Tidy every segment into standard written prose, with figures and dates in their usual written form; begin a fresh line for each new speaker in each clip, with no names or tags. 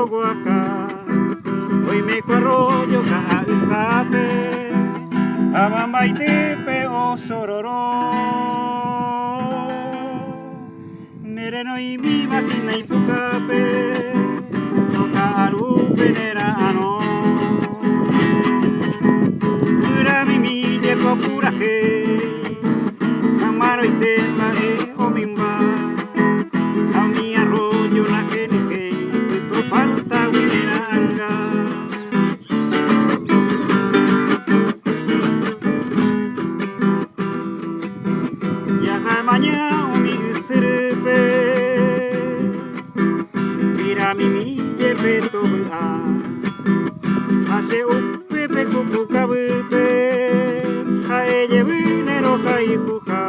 ro guaja, hoy me arroyo ka isape, amambaitepe o sororo. Nere no y mi vagina y pucape, no carupe nera ano. Pura mi mille ko pura he, amaro y te pague o bimba. A mi arroyo la gente y por falta winera anga. Ya mañana mi serpe, mira mi mille to a, hace un pepe cucu cabepe, a ella vinero jai juja,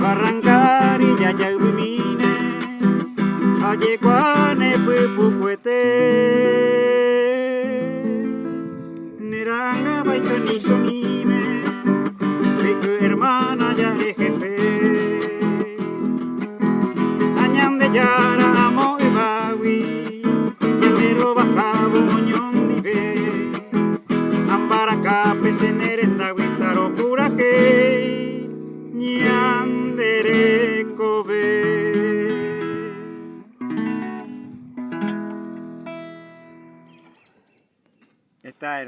barrancar y ya mine, aye cuane pepu cuete, neranga baisoni sonime, rico hermana ya ejese, añan de yara amo y bawi, yamero basabo ñon dive, ambaraka pesenerenda wintaro curaje, ñandere kobe. Está hermoso.